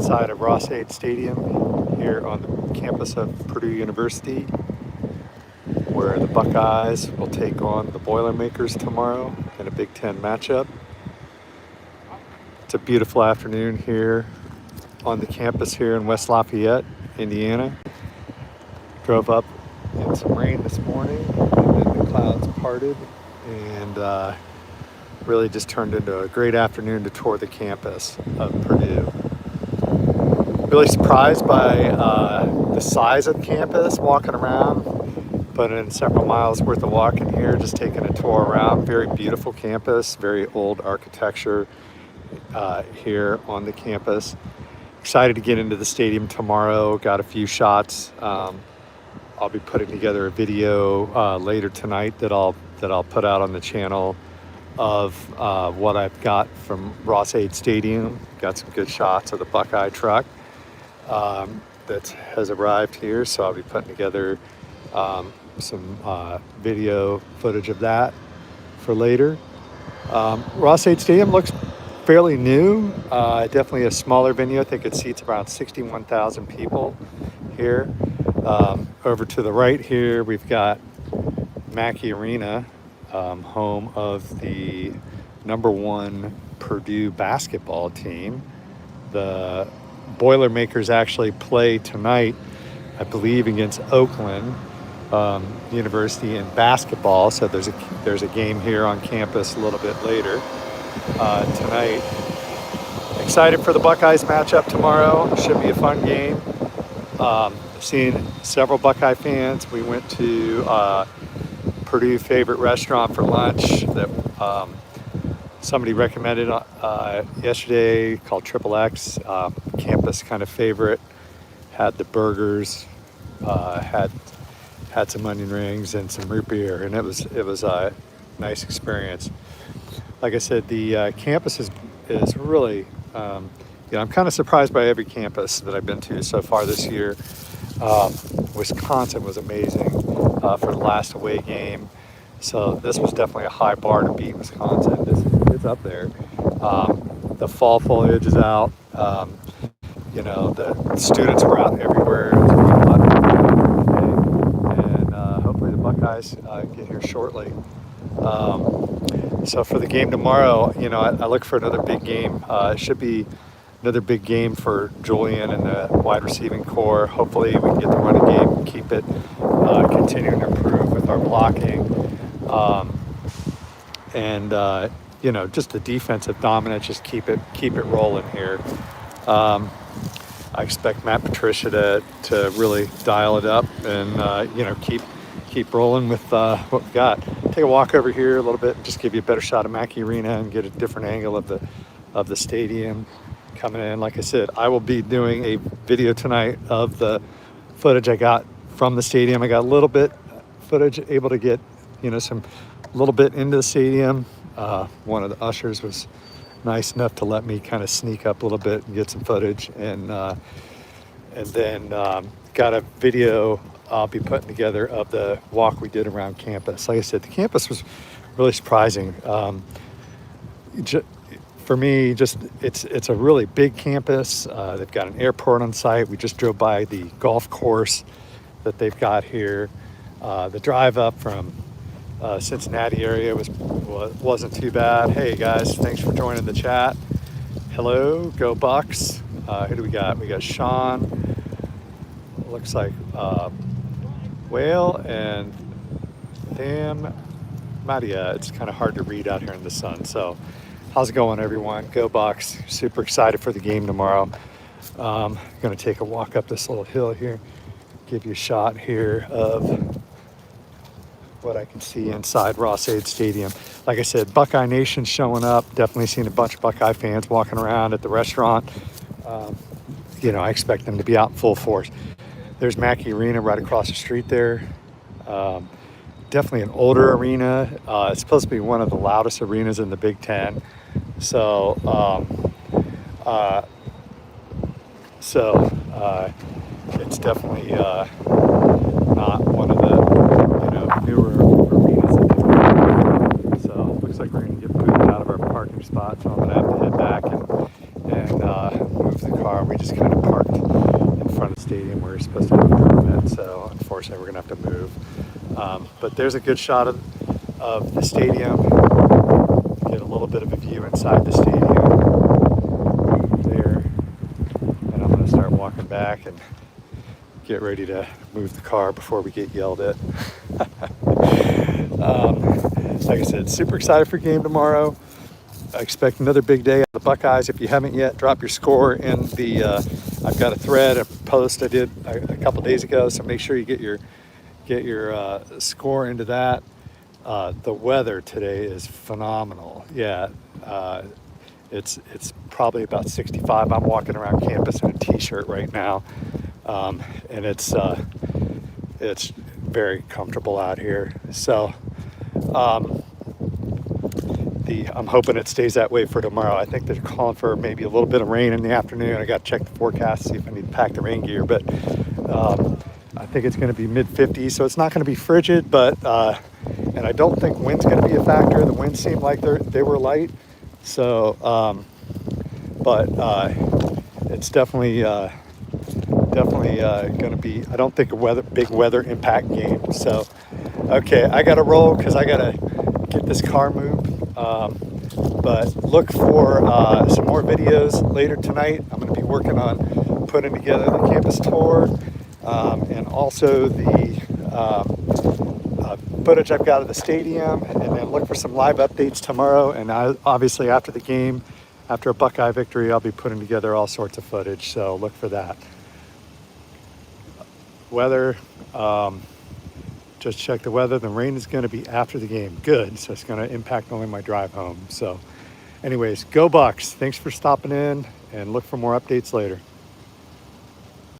inside of Ross-Ade Stadium here on the campus of Purdue University, where the Buckeyes will take on the Boilermakers tomorrow in a Big Ten matchup. It's a beautiful afternoon here on the campus here in West Lafayette, Indiana. Drove up in some rain this morning, and then the clouds parted, and really just turned into a great afternoon to tour the campus of Purdue. Really surprised by the size of the campus walking around, put in several miles worth of walking here, just taking a tour around. Very beautiful campus, very old architecture here on the campus. Excited to get into the stadium tomorrow. Got a few shots. I'll be putting together a video later tonight that I'll put out on the channel of what I've got from Ross-Ade Stadium. Got some good shots of the Buckeye truck that has arrived here, so I'll be putting together some video footage of that for later. Ross-Ade Stadium looks fairly new. Definitely a smaller venue. I think it seats around 61,000 people here. Over to the right here, we've got Mackey Arena, home of the #1 Purdue basketball team. The Boilermakers actually play tonight, I believe, against Oakland University in basketball. So there's a game here on campus a little bit later tonight. Excited for the Buckeyes matchup tomorrow. Should be a fun game. Seen several Buckeye fans. We went to Purdue favorite restaurant for lunch that somebody recommended yesterday, called Triple X. Campus kind of favorite. Had the burgers, had some onion rings and some root beer, and it was a nice experience. Like I said, the campus is really, I'm kind of surprised by every campus that I've been to so far this year. Wisconsin was amazing for the last away game. So this was definitely a high bar to beat Wisconsin. It's up there. The fall foliage is out. The students were out everywhere. It's a lot and hopefully the Buckeyes get here shortly. So for the game tomorrow, I look for another big game. It should be another big game for Julian and the wide receiving core. Hopefully we can get the running game, keep it, continuing to improve with our blocking. Just the defensive dominance, just keep it rolling here. I expect Matt Patricia to really dial it up and, keep rolling with what we've got. Take a walk over here a little bit and just give you a better shot of Mackey Arena and get a different angle of the stadium coming in. Like I said, I will be doing a video tonight of the footage I got from the stadium. I got a little bit footage, able to get, some little bit into the stadium. One of the ushers was nice enough to let me kind of sneak up a little bit and get some footage, and then got a video I'll be putting together of the walk we did around campus. Like I said, the campus was really surprising. For me, it's a really big campus. They've got an airport on site. We just drove by the golf course that they've got here. The drive up from Cincinnati area wasn't too bad. Hey guys, thanks for joining the chat. Hello, go Bucks. Who do we got? We got Sean. Looks like Whale and Tham Madia. It's kind of hard to read out here in the sun. So how's it going, everyone? Go Bucks. Super excited for the game tomorrow. Going to take a walk up this little hill here. Give you a shot here of what I can see inside Ross-Ade Stadium. Like I said, Buckeye Nation showing up. Definitely seen a bunch of Buckeye fans walking around at the restaurant. I expect them to be out in full force. There's Mackey Arena right across the street there. Definitely an older arena. It's supposed to be one of the loudest arenas in the Big Ten. So it's definitely not one of the newer arenas that they've got. So it looks like we're going to get moved out of our parking spot. So I'm going to have to head back and move the car. We just kind of parked in front of the stadium where we're supposed to have a permit, so unfortunately we're going to have to move. But there's a good shot of the stadium. Get a little bit of a view inside the stadium there. And I'm going to start walking back and get ready to move the car before we get yelled at. Like I said, super excited for game tomorrow. I expect another big day out of the Buckeyes. If you haven't yet, drop your score in the, I've got a thread, a post I did a couple days ago, so make sure you get your score into that. The weather today is phenomenal. Yeah, it's probably about 65. I'm walking around campus in a t-shirt right now, and it's very comfortable out here. So I'm hoping it stays that way for tomorrow. I think they're calling for maybe a little bit of rain in the afternoon. I got to check the forecast, see if I need to pack the rain gear, but I think it's going to be mid-50s, so it's not going to be frigid, but and I don't think wind's going to be a factor. The winds seemed like they were light, so but it's definitely going to be, I don't think a big weather impact game. So okay, I got to roll because I got to get this car moved. But look for some more videos later tonight. I'm going to be working on putting together the campus tour, and also the footage I've got of the stadium, and then look for some live updates tomorrow. And obviously after the game, after a Buckeye victory, I'll be putting together all sorts of footage, so look for that. Weather, just check the weather. The rain is going to be after the game. Good. So it's going to impact only my drive home. So anyways, go Bucks. Thanks for stopping in, and look for more updates later.